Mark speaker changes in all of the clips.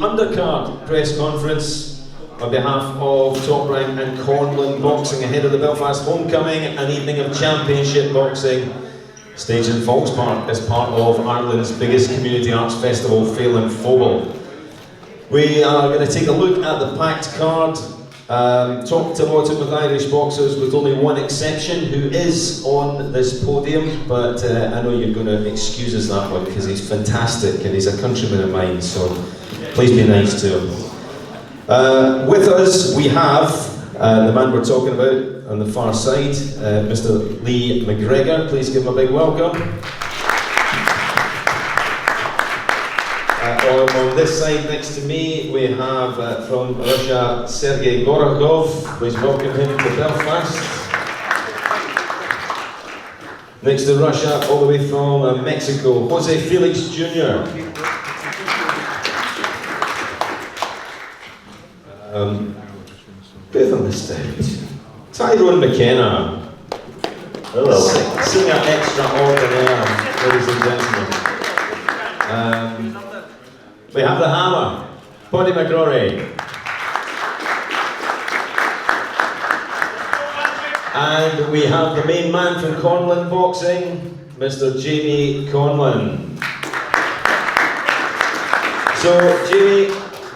Speaker 1: Undercard press conference on behalf of Top Rank and CONLAN Boxing ahead of the Belfast Homecoming, an evening of championship boxing staged in Falls Park as part of Ireland's biggest community arts festival, Féil and Fóbal. We are going to take a look at the packed card, top to bottom with Irish boxers, with only one exception who is on this podium, but I know you're going to excuse us that one because he's fantastic and he's a countryman of mine, so please be nice to him. With us we have the man we're talking about on the far side, Mr. Lee McGregor. Please give him a big welcome. On this side next to me we have from Russia Sergei Gorakhov. Please welcome him to Belfast. Next to Russia, all the way from Mexico, Jose Felix Jr. Both on the stage, TYRONE McKENNA. Hello. Singer extraordinaire, ladies and gentlemen. We have the hammer, Poddy McCRORY. And we have the main man from CONLAN Boxing, Mr. Jamie CONLAN. So, Jamie,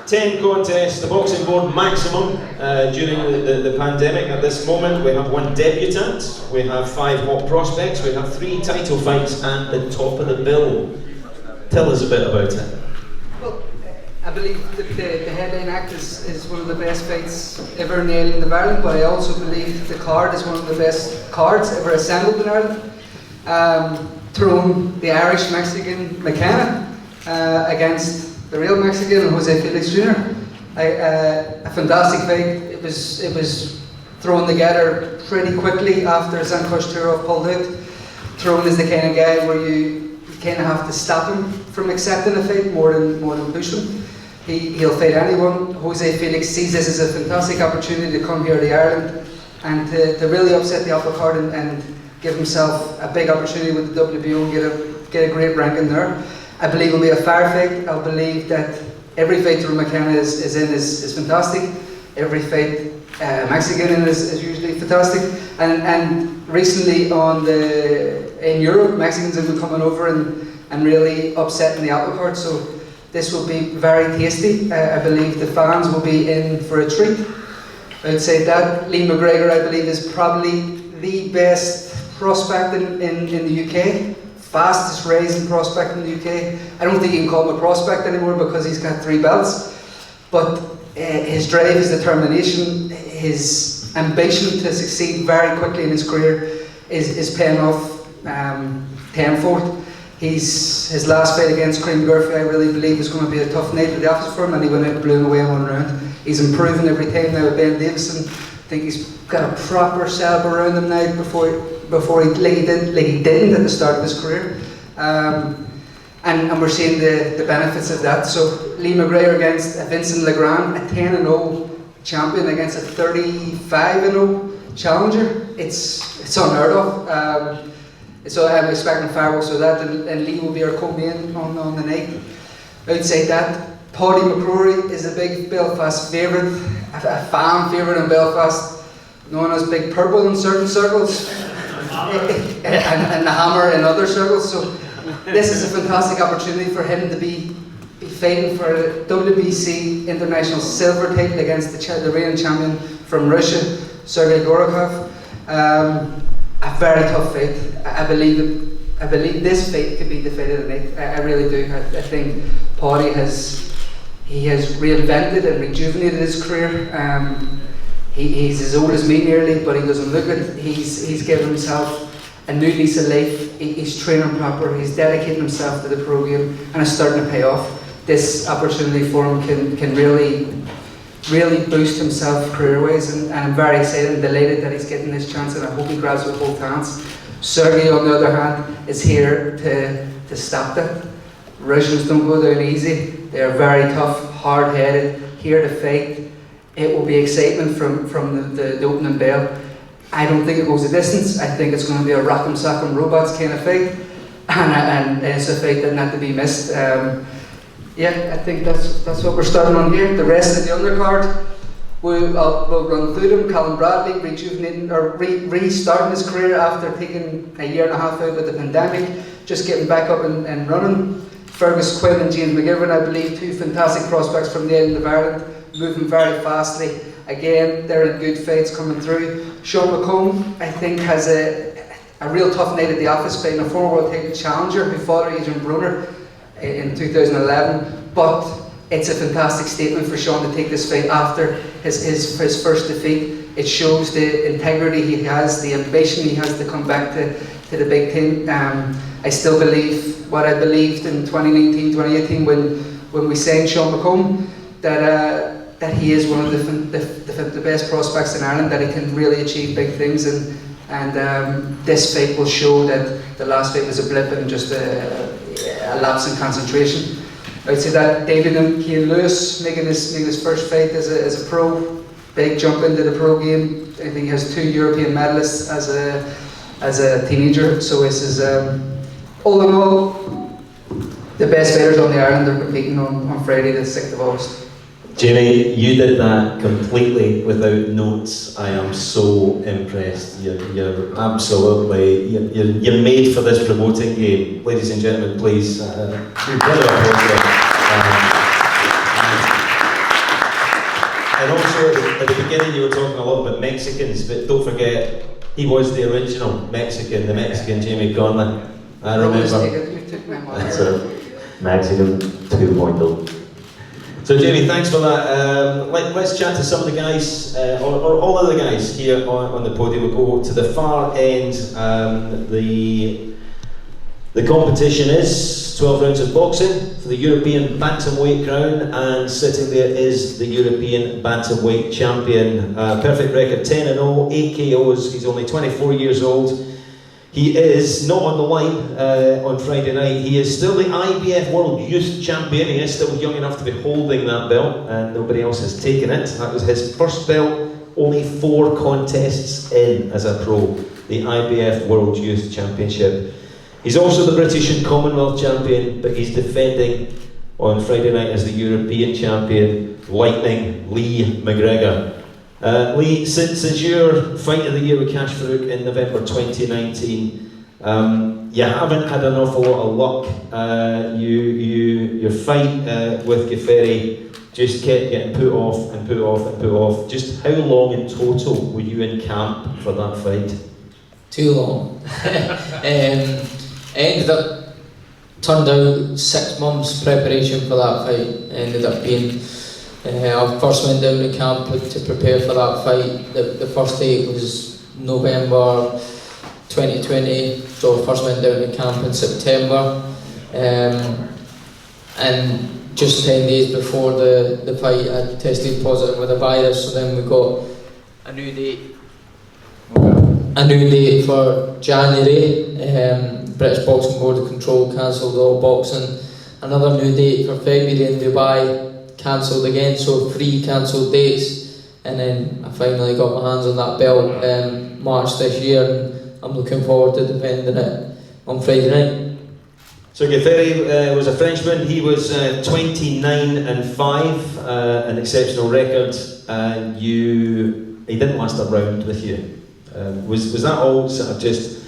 Speaker 1: 10 contests, the boxing board maximum during the pandemic. At this moment, we have 1 debutant, we have 5 hot prospects, we have 3 title fights at the top of the bill. Tell us a bit about it.
Speaker 2: I believe that the headline act is one of the best fights ever in the island of Ireland, but I also believe the card is one of the best cards ever assembled in Ireland. TYRONE, the Irish Mexican McKenna, against the real Mexican, Jose Felix Jr. A fantastic fight. It was thrown together pretty quickly after Sankosh Turov pulled out. TYRONE is the kind of guy where you kind of have to stop him from accepting a fight more than push him. He'll fight anyone. Jose Felix sees this as a fantastic opportunity to come here to Ireland and to really upset the apple cart and give himself a big opportunity with the WBO and get a great ranking there. I believe it'll be a fair fight. I believe that every fight TYRONE McKenna is fantastic. Every fight Mexican is usually fantastic. And recently in Europe, Mexicans have been coming over and really upsetting the apple cart. So this will be very tasty. I believe the fans will be in for a treat. I'd say that Lee McGregor, I believe, is probably the best prospect in the UK. Fastest rising prospect in the UK. I don't think you can call him a prospect anymore because he's got 3 belts. But his drive, his determination, his ambition to succeed very quickly in his career is paying off tenfold. His last fight against Cream Murphy, I really believe, is going to be a tough night at the office for him, and he went out and blew him away in 1 round. He's improving every time now with Ben Davison. I think he's got a proper setup around him now before he didn't at the start of his career. And we're seeing the benefits of that. So Lee McGregor against Vincent Legrand, a 10-0 champion against a 35-0 challenger. It's unheard of. So I'm expecting fireworks with that, and Lee will be our co-main on the night. Outside that, Poddy McCRORY is a big Belfast favourite, a fan favourite in Belfast, known as Big Purple in certain circles, and the Hammer in other circles. So this is a fantastic opportunity for him to be fighting for a WBC international silver title against the reigning champion from Russia, Sergei Gorakhov. A very tough fight. I believe this fight could be the fight of the night. I really do. I think Poddy has reinvented and rejuvenated his career. He's as old as me nearly, but he doesn't look it. He's given himself a new lease of life. He's training proper. He's dedicating himself to the pro game, and it's starting to pay off. This opportunity for him can really boost himself career-wise, and I'm very excited and delighted that he's getting this chance, and I hope he grabs it with both hands. Sergei, on the other hand, is here to stop that. Russians don't go down easy. They are very tough, hard-headed, here to fight. It will be excitement from the opening bell. I don't think it goes a distance. I think it's going to be a rock'em sock'em robots kind of fight, and it's a fight that not to be missed. Yeah, I think that's what we're starting on here. The rest of the undercard, we'll run through them. Callum Bradley rejuvenating or restarting his career after taking a year and a half out with the pandemic, just getting back up and running. Fergus Quinn and James McGiverin, I believe, two fantastic prospects from the island of Ireland, moving very fastly. Again, they're in good fights coming through. Sean McComb, I think, has a real tough night at the office, playing a former world title challenger who fought Adrian Brunner in 2011. But it's a fantastic statement for Sean to take this fight after his first defeat. It shows the integrity he has, the ambition he has to come back to the big team. I still believe what I believed in 2019, 2018 when we signed Sean McComb, that he is one of the best prospects in Ireland, that he can really achieve big things, and this fight will show that the last fight was a blip and just a lapse in concentration. I'd say that David and Keane Lewis making his first fight as a pro, big jump into the pro game. I think he has 2 European medalists as a teenager, so this is all in all the best fighters on the island are competing on Friday the 6th of August.
Speaker 1: Jamie, you did that completely without notes. I am so impressed. You're absolutely, you're made for this promoting game. Ladies and gentlemen, please. And also at the beginning you were talking a lot about Mexicans, but don't forget, he was the original Mexican, the Mexican Jamie Conlon. I remember.
Speaker 3: That's a Mexican 2.0.
Speaker 1: So Jamie, thanks for that. Let's chat to some of the guys, or all of the guys here on the podium. We'll go to the far end. The competition is 12 rounds of boxing for the European Bantamweight crown, and sitting there is the European Bantamweight champion. Perfect record, 10-0, 8 KOs. He's only 24 years old. He is not on the line on Friday night. He is still the IBF World Youth Champion. He is still young enough to be holding that belt, and nobody else has taken it. That was his first belt, only 4 contests in as a pro, the IBF World Youth Championship. He's also the British and Commonwealth champion, but he's defending on Friday night as the European champion, Lightning Lee McGregor. Lee, since your fight of the year with Cash Farouk in November 2019, you haven't had an awful lot of luck. Your fight with Gafferi just kept getting put off and put off and put off. Just how long in total were you in camp for that fight?
Speaker 4: Too long. Turned out 6 months preparation for that fight. Ended up being I first went down to camp to prepare for that fight. The first date was November 2020, so I first went down to camp in September, and just 10 days before the fight I tested positive with a virus, so then we got a new date for January. British Boxing Board of Control cancelled all boxing. Another new date for February in Dubai, cancelled again, so 3 cancelled dates, and then I finally got my hands on that belt March this year, and I'm looking forward to defending it on Friday night.
Speaker 1: So Gafferi was a Frenchman. He was 29-5, an exceptional record, and he didn't last a round with you. Was that all sort of just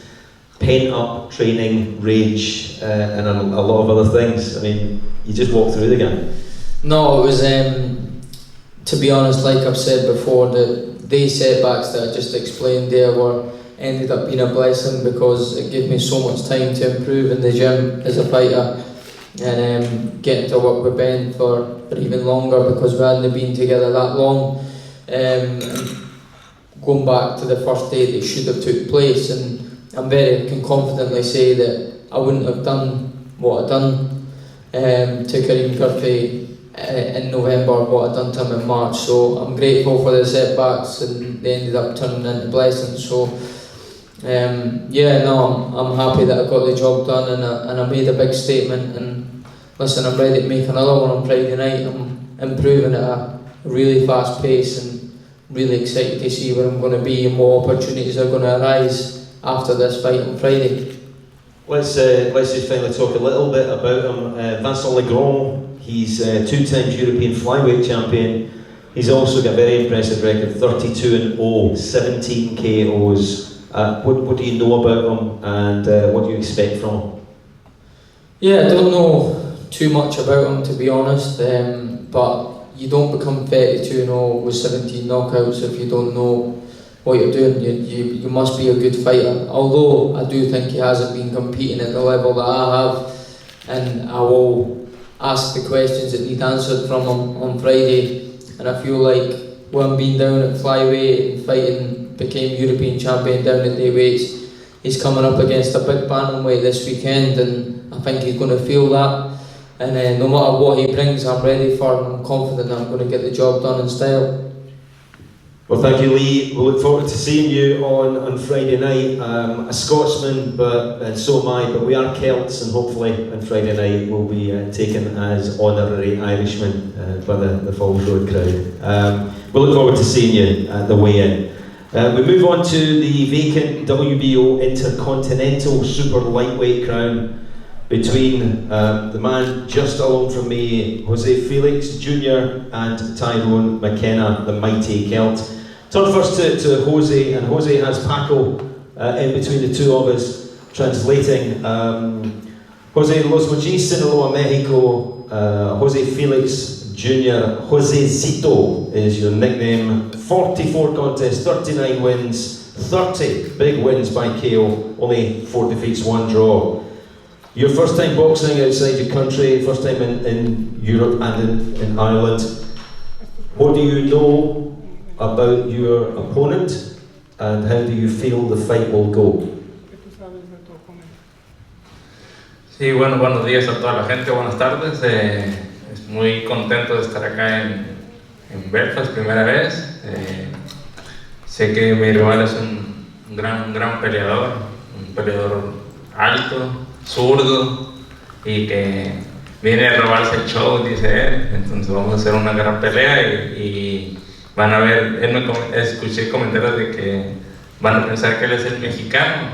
Speaker 1: pent-up training, rage, and a lot of other things? I mean, you just walked through the game.
Speaker 4: No, it was, to be honest, like I've said before, the setbacks that I just explained there ended up being a blessing, because it gave me so much time to improve in the gym as a fighter, and getting to work with Ben for even longer, because we hadn't been together that long. Going back to the first day that should have took place, and I can confidently say that I wouldn't have done what I'd done to Kareem Murphy in November, what I'd done to him in March. So I'm grateful for the setbacks, and they ended up turning into blessings. So I'm happy that I got the job done, and I made a big statement. And listen, I'm ready to make another one on Friday night. I'm improving at a really fast pace, and really excited to see where I'm going to be and what opportunities are going to arise after this fight on Friday.
Speaker 1: Let's just finally talk a little bit about him. Vincent Legrand, He's 2 times European flyweight champion. He's also got a very impressive record, 32-0, 17 KOs. What do you know about him, and what do you expect from him?
Speaker 4: Yeah, I don't know too much about him, to be honest, but you don't become 32-0 with 17 knockouts if you don't know what you're doing. You must be a good fighter. Although I do think he hasn't been competing at the level that I have, and I will ask the questions that need answered from him on Friday. And I feel like with him being down at flyweight and fighting, became European champion down at day weights, he's coming up against a big bantamweight this weekend, and I think he's going to feel that. And no matter what he brings, I'm ready for him. I'm confident that I'm going to get the job done in style.
Speaker 1: Well, thank you, Lee. We look forward to seeing you on Friday night. A Scotsman, and so am I, but we are Celts, and hopefully on Friday night we'll be taken as honorary Irishmen by the Falls Road crowd. We look forward to seeing you at the weigh-in. We move on to the vacant WBO Intercontinental Super Lightweight crown between the man just along from me, Jose Felix Jr. and Tyrone McKenna, the mighty Celt. Turn first to Jose, and Jose has Paco in between the two of us, translating. Jose, Los Mochis, Sinaloa, Mexico, Jose Felix Jr., Josecito is your nickname. 44 contests, 39 wins, 30 big wins by KO, only 4 defeats, 1 draw. Your first time boxing outside your country, first time in Europe and in Ireland. What do you know about your opponent, and how do you feel the fight will go?
Speaker 5: Sí, bueno, buenos días a toda la gente, buenas tardes. Muy contento de estar acá en Belfast, primera vez. Sé que mi rival es un gran peleador, un peleador alto, zurdo, y que viene a robarse el show, dice él. Entonces vamos a hacer una gran pelea y van a ver, escuché comentarios de que van a pensar que él es el mexicano,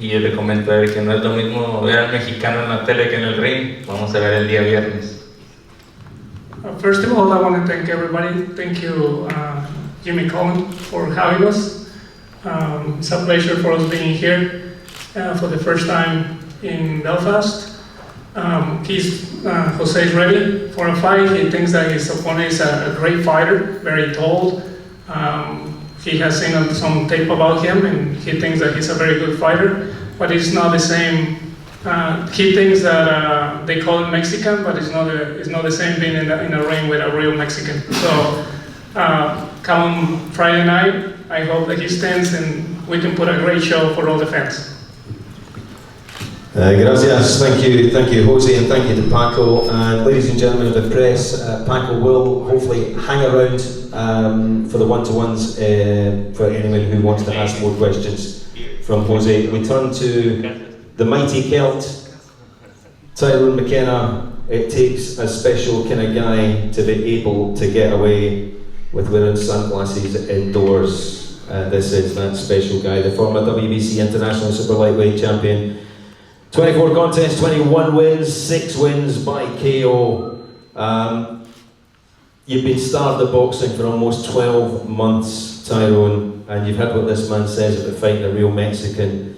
Speaker 5: y yo le comento a él que no es lo mismo ver al mexicano en la tele que en el ring. Vamos a ver el día viernes.
Speaker 6: First of all, I want to thank everybody. Thank you, Jimmy Colin, for having us. It's a pleasure for us being here for the first time in Belfast. Jose is ready for a fight. He thinks that his opponent is a great fighter, very tall. He has seen some tape about him, and he thinks that he's a very good fighter, but it's not the same. He thinks that they call him Mexican, but it's not the same being in a ring with a real Mexican. So come Friday night, I hope that he stands and we can put a great show for all the fans.
Speaker 1: Gracias, thank you Jose, and thank you to Paco. And ladies and gentlemen of the press, Paco will hopefully hang around for the one-to-ones for anyone who wants to ask more questions from Jose. We turn to the mighty Celt, Tyrone McKenna. It takes a special kind of guy to be able to get away with wearing sunglasses indoors. This is that special guy, the former WBC International Super Lightweight Champion. 24 contests, 21 wins, 6 wins by KO. You've been starved of boxing for almost 12 months, Tyrone, and you've had what this man says about fighting a real Mexican.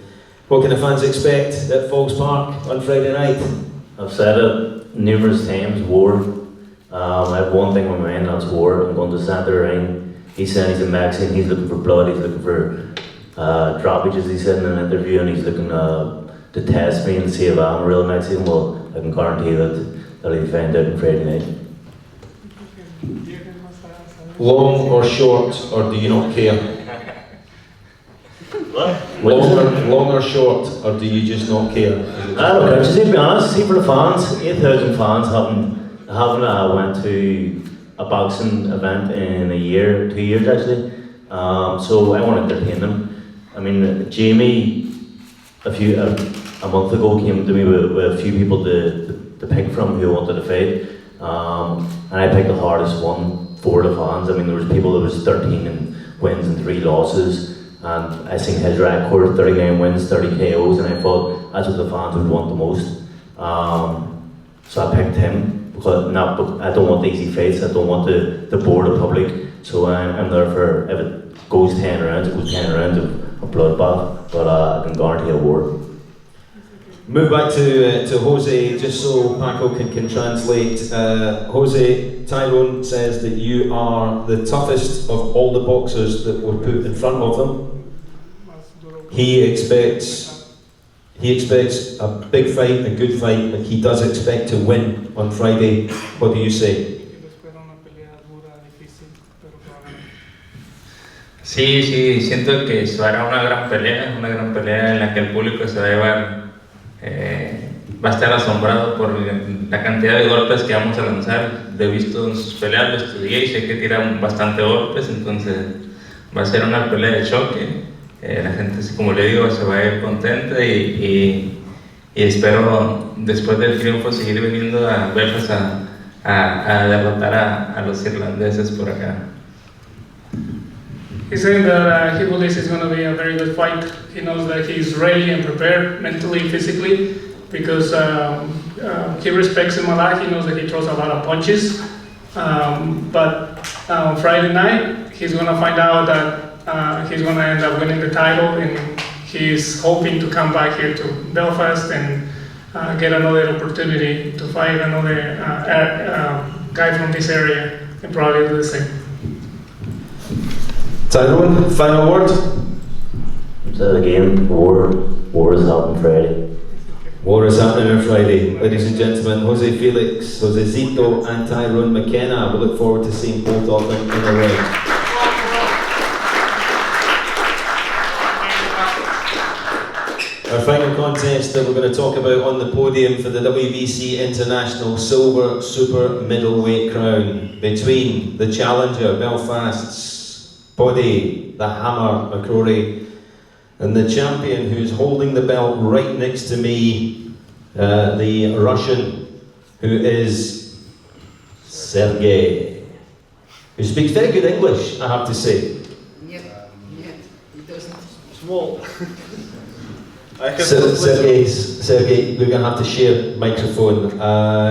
Speaker 1: What can the fans expect at Falls Park on Friday night?
Speaker 3: I've said it numerous times, war. I have one thing in my mind, that's war. I'm going to stand the ring. He's saying he's a Mexican, he's looking for blood, he's looking for droppages, he said in an interview, and he's looking to test me and see if I'm a real Mexican. Well, I can guarantee that he'll be found out on Friday night.
Speaker 1: Long or short, or do you not care?
Speaker 3: What?
Speaker 1: Long or short, or do you just not care?
Speaker 3: I don't care, just to be honest, see for the fans, 8,000 fans haven't went to a boxing event in a year, 2 years actually, so I want to entertain them. I mean, Jamie, a month ago came to me with a few people to pick from who wanted to fight, and I picked the hardest one for the fans. I mean, there was people that was 13 wins and 3 losses, and I seen his record, 39 wins, 30 KOs, and I thought that's what the fans would want the most. So I picked him. because I don't want easy fights. I don't want to bore the public. So I'm there for, if it goes 10 rounds, it goes 10 rounds of a bloodbath. But I can guarantee a war.
Speaker 1: Move back to Jose, just so Paco can translate. Jose, Tyrone says that you are the toughest of all the boxers that were put in front of them. He expects a big fight, a good fight, but he does expect to win on Friday. What do you say?
Speaker 5: Sí, siento que será una gran pelea en la que el público se va a llevar, va a estar asombrado por la cantidad de golpes que vamos a lanzar. Lo he visto en sus peleas, lo estudié y sé que tiran bastante golpes, entonces va a ser una pelea de choque. La gente, como le digo, se va a ir contenta y espero después del triunfo seguir viniendo a Belfast a derrotar a los irlandeses por acá.
Speaker 6: He said that he believes it's going to be a very good fight. He knows that he's ready and prepared mentally, physically, because he respects him a lot. He knows that he throws a lot of punches. But Friday night, he's going to find out that he's going to end up winning the title, and he's hoping to come back here to Belfast and get another opportunity to fight another guy from this area and probably do the same.
Speaker 1: Tyrone, final word?
Speaker 3: So again, war is happening Friday.
Speaker 1: War is happening on Friday. Ladies and gentlemen, Jose Felix, Jose Zito and Tyrone McKenna. We look forward to seeing both of them in the ring. Our final contest that we're going to talk about on the podium for the WBC International Silver Super Middleweight Crown between the challenger, Belfast's Poddy, the Hammer McCrory, and the champion who's holding the belt right next to me, the Russian, who is Sergey, who speaks very good English, I have to say.
Speaker 2: Yeah, he doesn't.
Speaker 7: Small.
Speaker 1: Sergey, we're going to have to share microphone.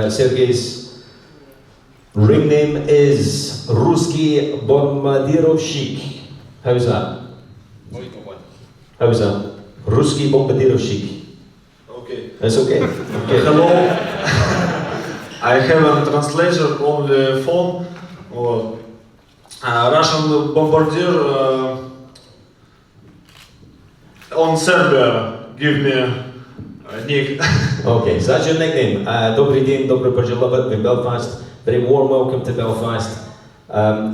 Speaker 1: Sergey's ring name is Ruski Bombardirovщик. How's that? How's that? Ruski Bombardirovщик.
Speaker 7: Okay.
Speaker 1: That's okay. Okay.
Speaker 7: Hello. I have a translator on the phone. Or Russian bombardier on Serbia give me a nick.
Speaker 1: Okay, so that's your nickname. Dobry dzień, dobry pożelować in Belfast. Very warm welcome to Belfast.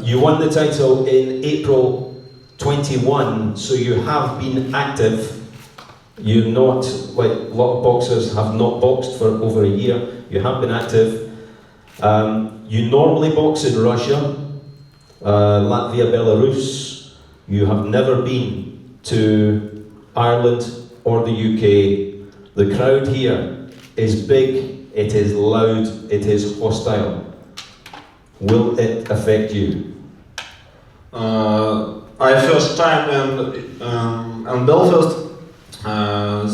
Speaker 1: You won the title in April 21, so you have been active. You're not, like a lot of boxers have not boxed for over a year. You have been active. You normally box in Russia, Latvia, Belarus. You have never been to Ireland or the UK. The crowd here is big, it is loud, it is hostile. Will it affect you?
Speaker 7: I first time in Belfast.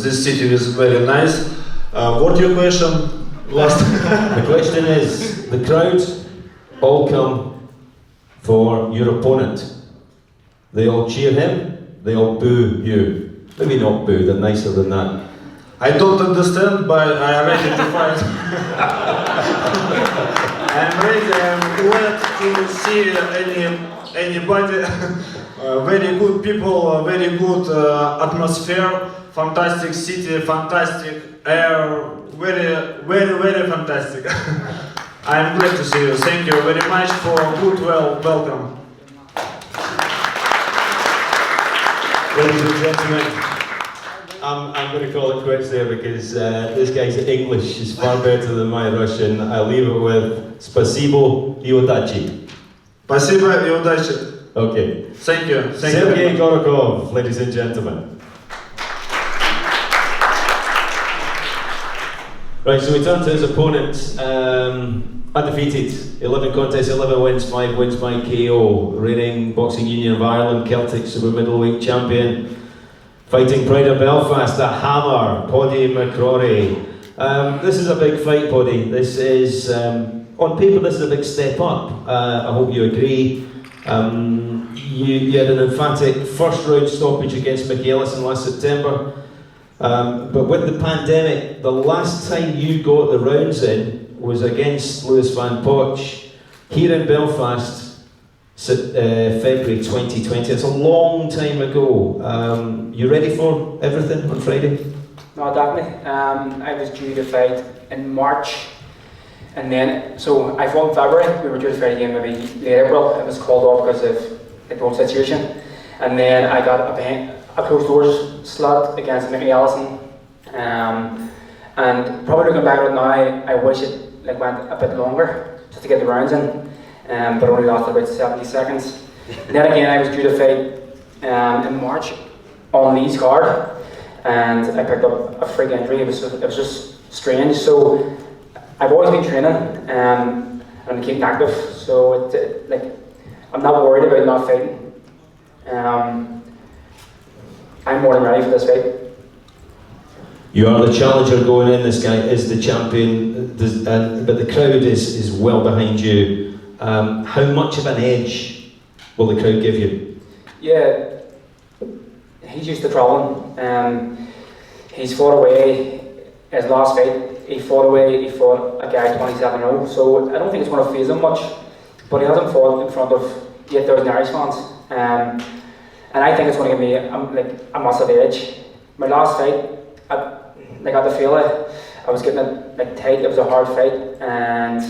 Speaker 7: This city is very nice. What your question last?
Speaker 1: The question is, the crowd all come for your opponent. They all cheer him, they all boo you. Maybe not boo, they're nicer than that.
Speaker 7: I don't understand, but I am ready to fight. I'm ready. I'm glad to see anybody. Very good people, very good atmosphere, fantastic city, fantastic air, very fantastic. I'm glad to see you. Thank you very much for good welcome.
Speaker 1: Ladies and gentlemen, I'm going to call it quits there because this guy's English is far better than my Russian. I'll leave it with Spasibo и удачи.
Speaker 7: Спасибо и удачи.
Speaker 1: Okay.
Speaker 7: Thank you.
Speaker 1: Sergey Gorokov, ladies and gentlemen. Right, so we turn to his opponent. Undefeated, 11 contests, 11 wins, 5 wins by KO. Reigning Boxing Union of Ireland Celtic Super Middleweight Champion. Fighting Pride of Belfast, the Hammer, Poddy McCrory. This is a big fight, Poddy. This is on paper this is a big step up. I hope you agree. You had an emphatic first round stoppage against McEllison last September. But with the pandemic, the last time you got the rounds in was against Lewis Van Poch here in Belfast, February 2020. It's a long time ago. You ready for everything on Friday?
Speaker 8: No, definitely. I was due to fight in March, and then, so I fought in February. We were due to fight again maybe late April. It was called off because of the whole situation. And then I got a closed doors slot against McEllison. And probably looking back at it now, I wish it went a bit longer just to get the rounds in, but only lasted about 70 seconds. And then again, I was due to fight in March on Lee's card, and I picked up a freak injury. It was just strange. So I've always been training and I'm keeping active. So I'm not worried about not fighting. I'm more than ready for this fight.
Speaker 1: You are the challenger going in, this guy is the champion, but the crowd is well behind you. How much of an edge will the crowd give you?
Speaker 8: Yeah, he's used to travelling. He's fought away his last fight. He fought a guy 27-0, so I don't think it's going to phase him much, but he hasn't fought in front of 8,000 Irish fans. And I think it's going to give me a massive edge. My last fight, I got the feel I was getting it tight. It was a hard fight, and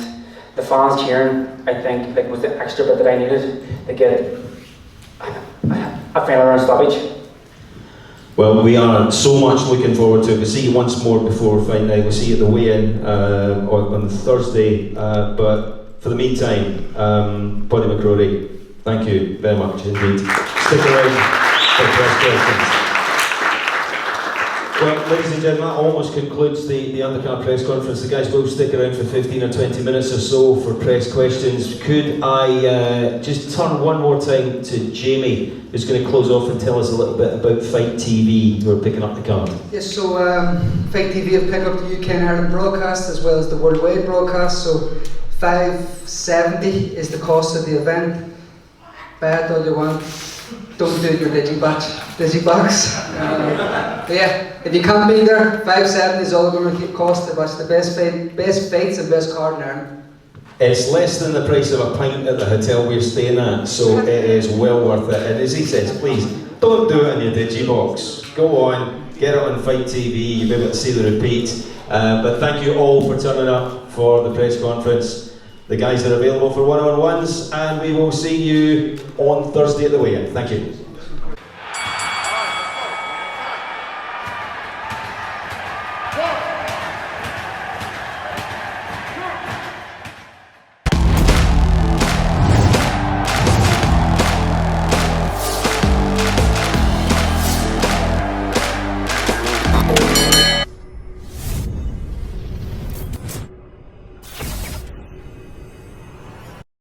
Speaker 8: the fans cheering, I think, was the extra bit that I needed to get a final round stoppage.
Speaker 1: Well, we are so much looking forward to it. We'll see you once more before fight night. We'll see you at the weigh-in on Thursday. But for the meantime, Poddy McCRORY, thank you very much indeed. Stick around for press questions. Well, ladies and gentlemen, that almost concludes the Undercard press conference. The guys will stick around for 15 or 20 minutes or so for press questions. Could I just turn one more time to Jamie, who's going to close off and tell us a little bit about Fight TV, who are picking up the card.
Speaker 2: Yes, so Fight TV have picked up the UK and Ireland broadcast as well as the worldwide broadcast, so $570 is the cost of the event. Buy it all you want, don't do it your digibox. But yeah, if you can't be there, $570 is all going to cost to watch the best fights and best card in Ireland.
Speaker 1: It's less than the price of a pint at the hotel we're staying at, so it is well worth it. And as he says, please, don't do it in your digibox. Go on, get it on Fight TV, you'll be able to see the repeat. But thank you all for turning up for the press conference. The guys are available for one-on-ones, and we will see you on Thursday at the weigh-in. Thank you.